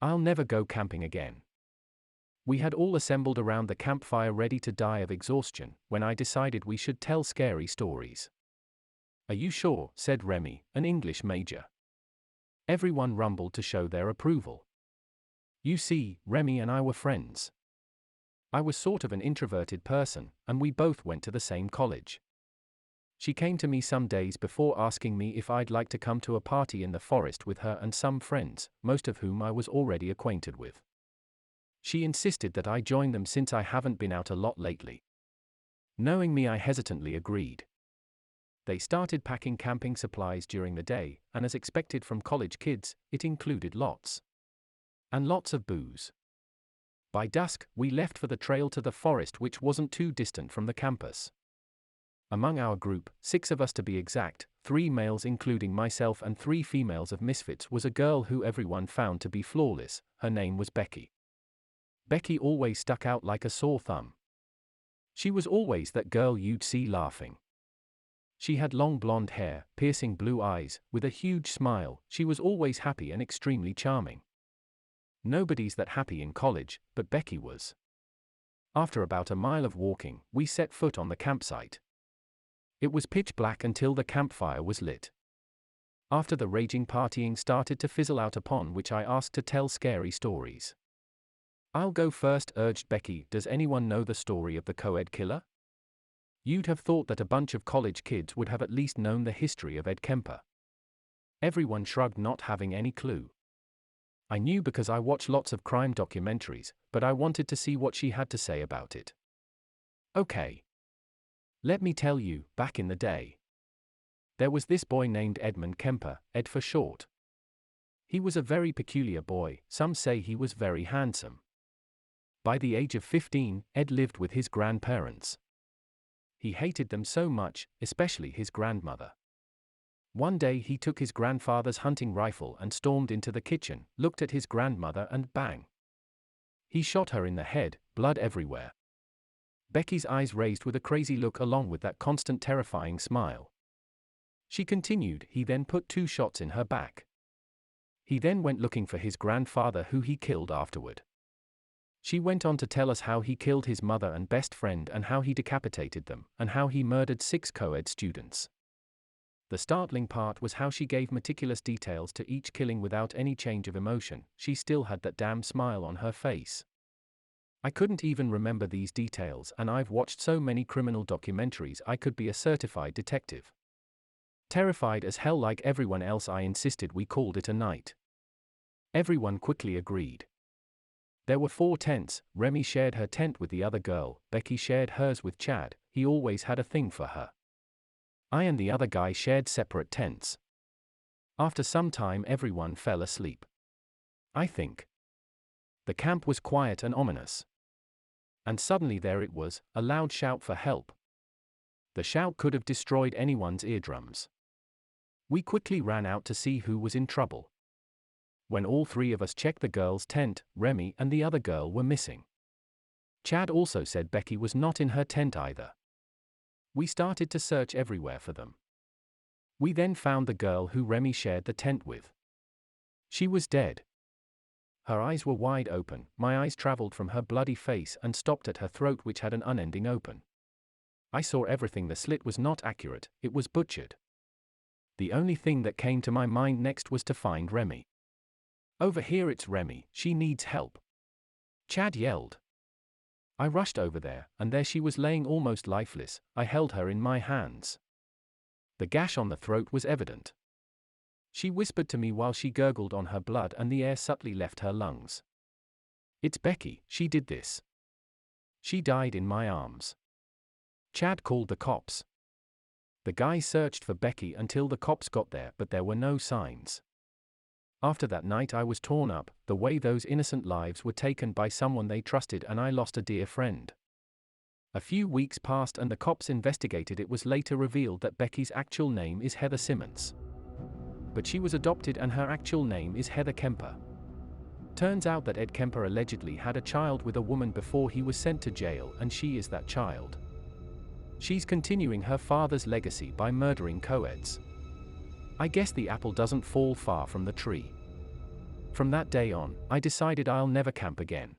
I'll never go camping again. We had all assembled around the campfire ready to die of exhaustion, when I decided we should tell scary stories. Are you sure? Said Remy, an English major. Everyone rumbled to show their approval. You see, Remy and I were friends. I was sort of an introverted person, and we both went to the same college. She came to me some days before asking me if I'd like to come to a party in the forest with her and some friends, most of whom I was already acquainted with. She insisted that I join them since I haven't been out a lot lately. Knowing me, I hesitantly agreed. They started packing camping supplies during the day, and as expected from college kids, it included lots and lots of booze. By dusk, we left for the trail to the forest, which wasn't too distant from the campus. Among our group, 6 of us to be exact, 3 males including myself and 3 females of misfits, was a girl who everyone found to be flawless. Her name was Becky. Becky always stuck out like a sore thumb. She was always that girl you'd see laughing. She had long blonde hair, piercing blue eyes, with a huge smile. She was always happy and extremely charming. Nobody's that happy in college, but Becky was. After about a mile of walking, we set foot on the campsite. It was pitch black until the campfire was lit. After the raging partying started to fizzle out, upon which I asked to tell scary stories. I'll go first, urged Becky. Does anyone know the story of the co-ed killer? You'd have thought that a bunch of college kids would have at least known the history of Ed Kemper. Everyone shrugged, not having any clue. I knew because I watch lots of crime documentaries, but I wanted to see what she had to say about it. Okay. Let me tell you, back in the day, there was this boy named Edmund Kemper, Ed for short. He was a very peculiar boy. Some say he was very handsome. By the age of 15, Ed lived with his grandparents. He hated them so much, especially his grandmother. One day he took his grandfather's hunting rifle and stormed into the kitchen, looked at his grandmother, and bang! He shot her in the head, blood everywhere. Becky's eyes raised with a crazy look along with that constant terrifying smile. She continued, he then put 2 shots in her back. He then went looking for his grandfather, who he killed afterward. She went on to tell us how he killed his mother and best friend, and how he decapitated them, and how he murdered 6 co-ed students. The startling part was how she gave meticulous details to each killing without any change of emotion. She still had that damn smile on her face. I couldn't even remember these details, and I've watched so many criminal documentaries I could be a certified detective. Terrified as hell like everyone else, I insisted we called it a night. Everyone quickly agreed. There were 4 tents. Remy shared her tent with the other girl, Becky shared hers with Chad. He always had a thing for her. I and the other guy shared separate tents. After some time everyone fell asleep. I think. The camp was quiet and ominous. And suddenly there it was, a loud shout for help. The shout could have destroyed anyone's eardrums. We quickly ran out to see who was in trouble. When all 3 of us checked the girl's tent, Remy and the other girl were missing. Chad also said Becky was not in her tent either. We started to search everywhere for them. We then found the girl who Remy shared the tent with. She was dead. Her eyes were wide open. My eyes traveled from her bloody face and stopped at her throat, which had an unending open. I saw everything. The slit was not accurate, it was butchered. The only thing that came to my mind next was to find Remy. Over here, it's Remy, she needs help. Chad yelled. I rushed over there, and there she was laying almost lifeless. I held her in my hands. The gash on the throat was evident. She whispered to me while she gurgled on her blood, and the air subtly left her lungs. It's Becky, she did this. She died in my arms. Chad called the cops. The guys searched for Becky until the cops got there, but there were no signs. After that night I was torn up, the way those innocent lives were taken by someone they trusted, and I lost a dear friend. A few weeks passed and the cops investigated. It was later revealed that Becky's actual name is Heather Simmons. But she was adopted and her actual name is Heather Kemper. Turns out that Ed Kemper allegedly had a child with a woman before he was sent to jail, and she is that child. She's continuing her father's legacy by murdering co-eds. I guess the apple doesn't fall far from the tree. From that day on, I decided I'll never camp again.